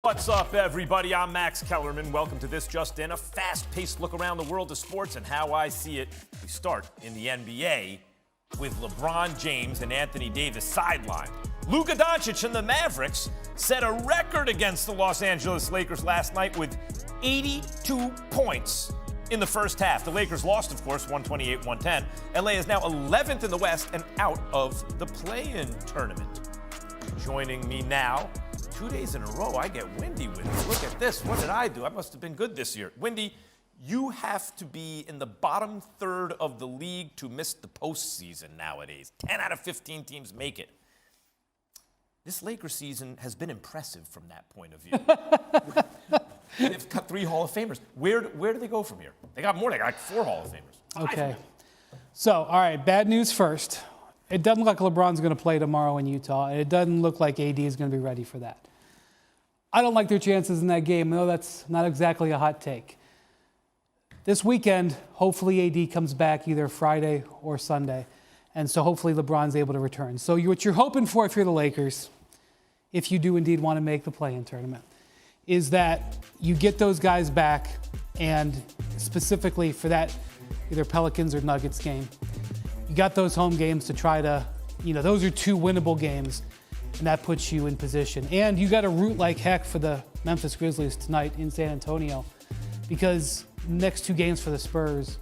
What's up, everybody? I'm Max Kellerman. Welcome to This Just In, a fast-paced look around the world of sports and how I see it. We start in the NBA with LeBron James and Anthony Davis sidelined. Luka Doncic and the Mavericks set a record against the Los Angeles Lakers last night with 82 points in the first half. The Lakers lost, of course, 128-110. LA is now 11th in the West and out of the play-in tournament. Joining me now, 2 days in a row, I get windy with it. Look at this. What did I do? I must have been good this year. Windy, you have to be in the bottom third of the league to miss the postseason nowadays. 10 out of 15 teams make it. This Lakers season has been impressive from that point of view. They've got 3 Hall of Famers. Where do they go from here? They got more. They got 4 Hall of Famers. Okay. So, all right, bad news first. It doesn't look like LeBron's going to play tomorrow in Utah, and it doesn't look like AD is going to be ready for that. I don't like their chances in that game. No, that's not exactly a hot take. This weekend, hopefully AD comes back either Friday or Sunday, and so hopefully LeBron's able to return. So what you're hoping for if you're the Lakers, if you do indeed want to make the play-in tournament, is that you get those guys back, and specifically for that either Pelicans or Nuggets game, you got those home games to try to, those are 2 winnable games, and that puts you in position. And you got to root like heck for the Memphis Grizzlies tonight in San Antonio, because next 2 games for the Spurs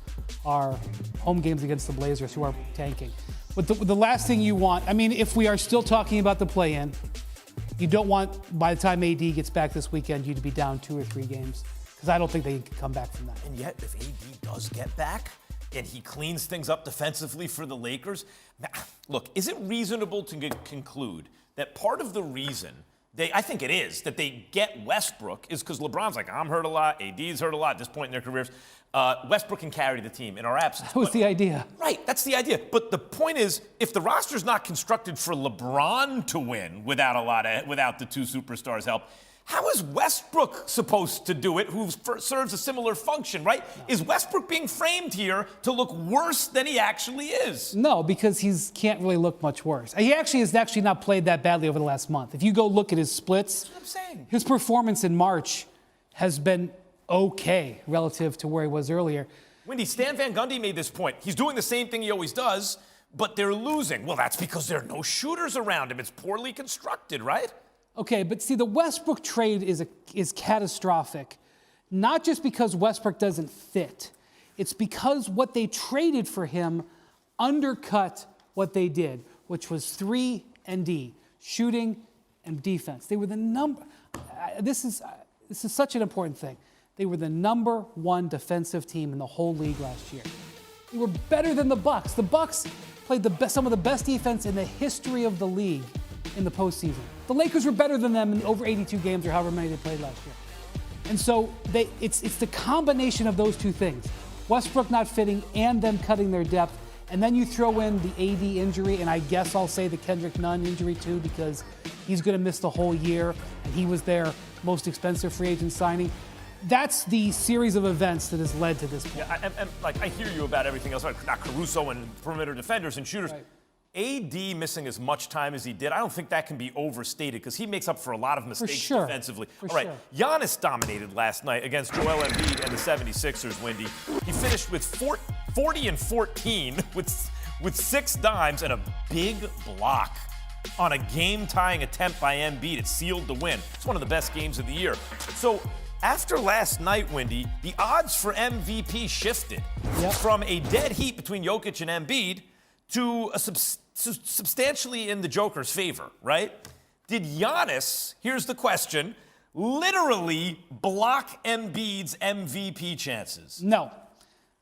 are home games against the Blazers, who are tanking. But the last thing you want, if we are still talking about the play-in, you don't want, by the time AD gets back this weekend, you to be down 2 or 3 games, because I don't think they can come back from that. And yet, if AD does get back, and he cleans things up defensively for the Lakers, look, is it reasonable to conclude that part of the reason I think it is, that they get Westbrook is because LeBron's like, I'm hurt a lot, AD's hurt a lot at this point in their careers. Westbrook can carry the team in our absence. That was the idea. Right, that's the idea. But the point is, if the roster's not constructed for LeBron to win without the 2 superstars' help, how is Westbrook supposed to do it, who serves a similar function, right? No. Is Westbrook being framed here to look worse than he actually is? No, because he can't really look much worse. He has not played that badly over the last month. If you go look at his splits, that's what I'm saying. His performance in March has been okay relative to where he was earlier. Wendy, Stan Van Gundy made this point. He's doing the same thing he always does, but they're losing. Well, that's because there are no shooters around him. It's poorly constructed, right? Okay, but see, the Westbrook trade is catastrophic, not just because Westbrook doesn't fit. It's because what they traded for him undercut what they did, which was 3 and D, shooting and defense. They were the number. This is such an important thing. They were the number 1 defensive team in the whole league last year. They were better than the Bucks. The Bucks played some of the best defense in the history of the league in the postseason. The Lakers were better than them in over 82 games or however many they played last year. And so it's the combination of those 2 things, Westbrook not fitting and them cutting their depth. And then you throw in the AD injury, and I guess I'll say the Kendrick Nunn injury too, because he's going to miss the whole year, and he was their most expensive free agent signing. That's the series of events that has led to this point. Yeah, and I hear you about everything else, not Caruso and perimeter defenders and shooters. Right. AD missing as much time as he did, I don't think that can be overstated because he makes up for a lot of mistakes defensively. All right, Giannis dominated last night against Joel Embiid and the 76ers, Wendy. He finished with 40 and 14 with 6 dimes and a big block on a game-tying attempt by Embiid. It sealed the win. It's one of the best games of the year. So after last night, Wendy, the odds for MVP shifted from a dead heat between Jokic and Embiid to a substantially in the Joker's favor, right? Did Giannis, here's the question, literally block Embiid's MVP chances? No.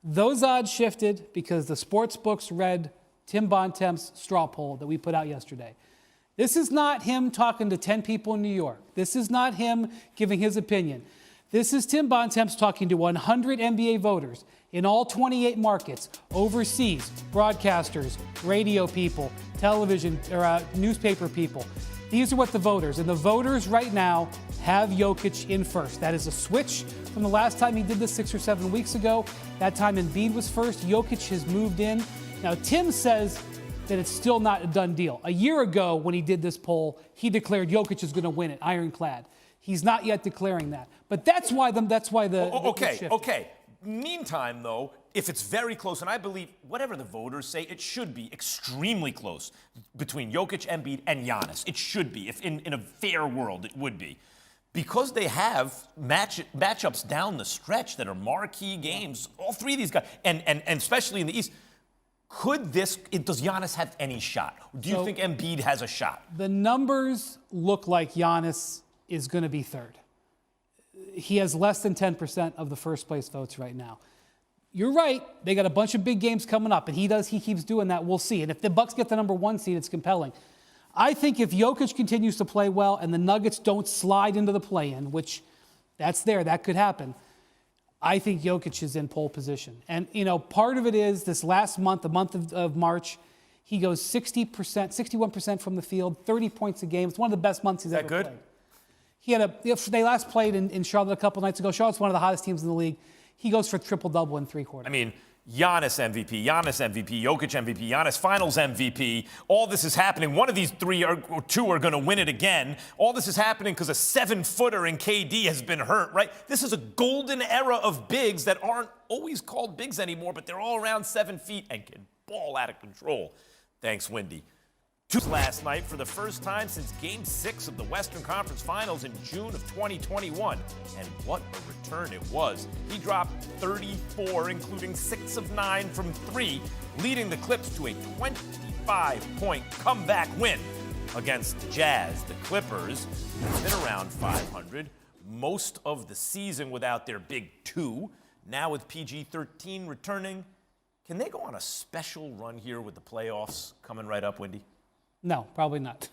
Those odds shifted because the sports books read Tim Bontemps' straw poll that we put out yesterday. This is not him talking to 10 people in New York. This is not him giving his opinion. This is Tim Bontemps talking to 100 NBA voters in all 28 markets, overseas, broadcasters, radio people, television or newspaper people. These are what the voters, and the voters right now have Jokic in first. That is a switch from the last time he did this 6 or 7 weeks ago. That time Embiid was first. Jokic has moved in. Now, Tim says that it's still not a done deal. A year ago, when he did this poll, he declared Jokic is going to win it, ironclad. He's not yet declaring that. But that's why the shift. Okay. Meantime, though, if it's very close, and I believe whatever the voters say, it should be extremely close between Jokic, Embiid, and Giannis. It should be. If in a fair world, it would be. Because they have matchups down the stretch that are marquee games, all three of these guys, and especially in the East, does Giannis have any shot? Do you think Embiid has a shot? The numbers look like Giannis is going to be third. He has less than 10% of the first place votes right now. You're right. They got a bunch of big games coming up, and he keeps doing that. We'll see. And if the Bucks get the number 1 seed, it's compelling. I think if Jokic continues to play well and the Nuggets don't slide into the play-in, which that could happen, I think Jokic is in pole position. And, part of it is this last month, the month of March, he goes 60%, 61% from the field, 30 points a game. It's one of the best months he's ever played. They last played in Charlotte a couple nights ago. Charlotte's one of the hottest teams in the league. He goes for triple-double in 3 quarters. I mean, Giannis MVP, Jokic MVP, Giannis Finals MVP. All this is happening. One of these two are going to win it again. All this is happening because a 7-footer in KD has been hurt, right? This is a golden era of bigs that aren't always called bigs anymore, but they're all around 7 feet and can ball out of control. Thanks, Wendy. Last night for the first time since Game 6 of the Western Conference Finals in June of 2021. And what a return it was. He dropped 34, including 6 of 9 from 3, leading the Clips to a 25-point comeback win against the Jazz. The Clippers have been around 500 most of the season without their big 2. Now with PG-13 returning, can they go on a special run here with the playoffs coming right up, Wendy? No, probably not.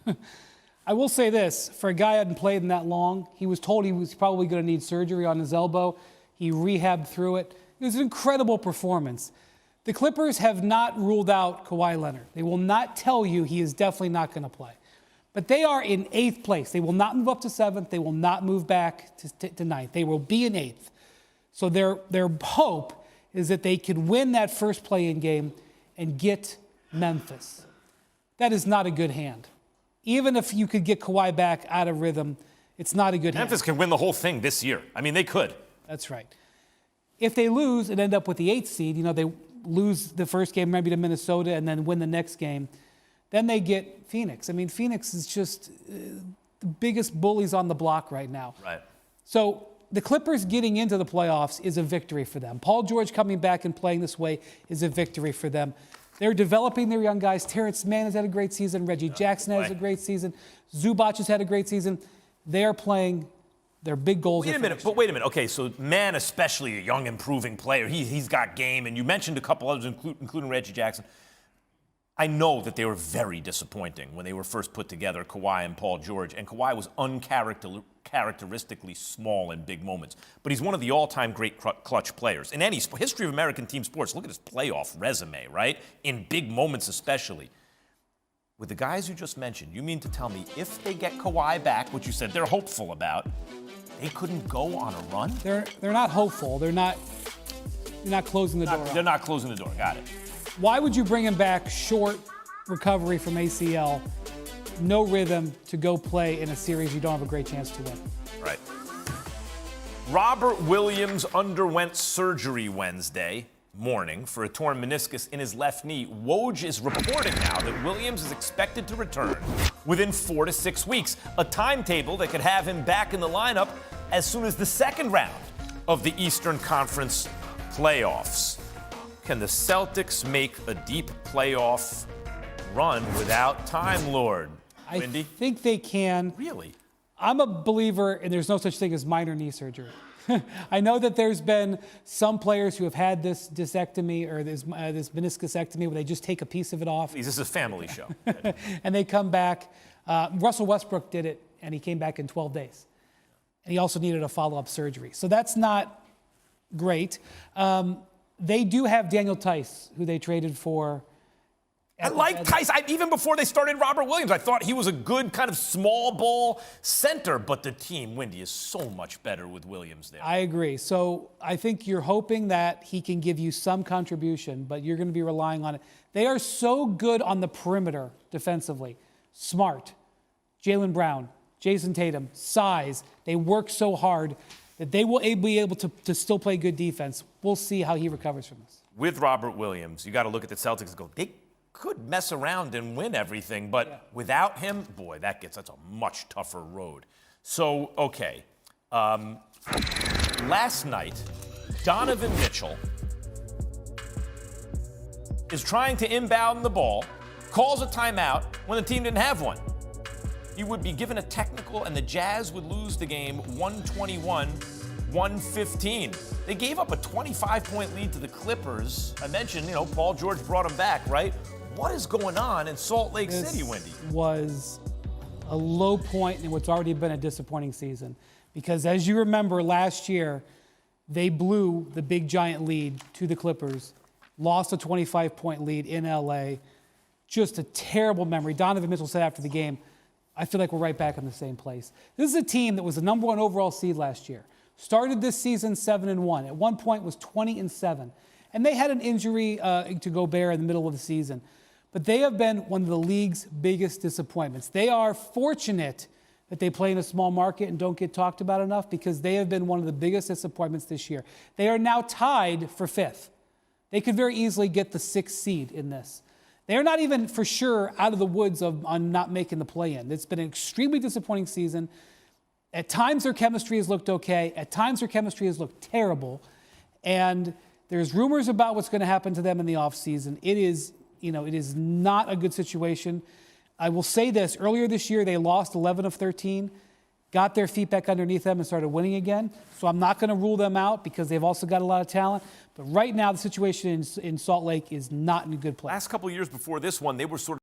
I will say this. For a guy who hadn't played in that long, he was told he was probably going to need surgery on his elbow. He rehabbed through it. It was an incredible performance. The Clippers have not ruled out Kawhi Leonard. They will not tell you he is definitely not going to play. But they are in 8th place. They will not move up to 7th. They will not move back to 9th. They will be in 8th. So their hope is that they can win that first play-in game and get Memphis. That is not a good hand. Even if you could get Kawhi back out of rhythm, it's not a good hand. Memphis can win the whole thing this year. I mean, they could. That's right. If they lose and end up with the 8th seed, they lose the first game maybe to Minnesota and then win the next game, then they get Phoenix. I mean, Phoenix is just the biggest bullies on the block right now. Right. So the Clippers getting into the playoffs is a victory for them. Paul George coming back and playing this way is a victory for them. They're developing their young guys. Terrence Mann has had a great season. Reggie Jackson has a great season. Zubac has had a great season. They are playing their big goals. Wait a minute. Okay, so Mann, especially a young, improving player, he's got game. And you mentioned a couple others, including Reggie Jackson. I know that they were very disappointing when they were first put together, Kawhi and Paul George. And Kawhi was uncharacteristically small in big moments. But he's one of the all-time great clutch players. In any history of American team sports, look at his playoff resume, right? In big moments especially. With the guys you just mentioned, you mean to tell me if they get Kawhi back, which you said they're hopeful about, they couldn't go on a run? They're not hopeful. They're not closing the door. They're not closing the door. Got it. Why would you bring him back short recovery from ACL, no rhythm, to go play in a series you don't have a great chance to win? Right. Robert Williams underwent surgery Wednesday morning for a torn meniscus in his left knee. Woj is reporting now that Williams is expected to return within 4 to 6 weeks, a timetable that could have him back in the lineup as soon as the second round of the Eastern Conference playoffs. Can the Celtics make a deep playoff run without Time Lord? Wendy? I think they can. Really? I'm a believer, and there's no such thing as minor knee surgery. I know that there's been some players who have had this discectomy or this meniscusectomy where they just take a piece of it off. Please, this is a family show. And they come back. Russell Westbrook did it, and he came back in 12 days. And he also needed a follow-up surgery. So that's not great. They do have Daniel Tice, who they traded for. I like Tice. Even before they started Robert Williams, I thought he was a good kind of small ball center. But the team, Wendy, is so much better with Williams there. I agree. So I think you're hoping that he can give you some contribution, but you're going to be relying on it. They are so good on the perimeter defensively. Smart, Jaylen Brown, Jason Tatum, size. They work so hard that they will be able to still play good defense. We'll see how he recovers from this. With Robert Williams, you got to look at the Celtics and go, they could mess around and win everything, but without him, boy, that's a much tougher road. So, okay. Last night, Donovan Mitchell is trying to inbound the ball, calls a timeout when the team didn't have one. He would be given a technical, and the Jazz would lose the game 121-115. They gave up a 25-point lead to the Clippers. I mentioned, Paul George brought him back, right? What is going on in Salt Lake City, Wendy? Was a low point in what's already been a disappointing season. Because as you remember, last year, they blew the big giant lead to the Clippers, lost a 25-point lead in LA. Just a terrible memory. Donovan Mitchell said after the game, I feel like we're right back in the same place. This is a team that was the number 1 overall seed last year. Started this season 7-1. At one point was 20-7. And they had an injury to Gobert in the middle of the season. But they have been one of the league's biggest disappointments. They are fortunate that they play in a small market and don't get talked about enough because they have been one of the biggest disappointments this year. They are now tied for 5th. They could very easily get the 6th seed in this. They're not even for sure out of the woods on not making the play-in. It's been an extremely disappointing season. At times their chemistry has looked okay. At times their chemistry has looked terrible. And there's rumors about what's going to happen to them in the offseason. It is not a good situation. I will say this. Earlier this year, they lost 11 of 13, got their feet back underneath them and started winning again. So I'm not going to rule them out because they've also got a lot of talent. But right now, the situation in Salt Lake is not in a good place. Last couple of years before this one, they were sort of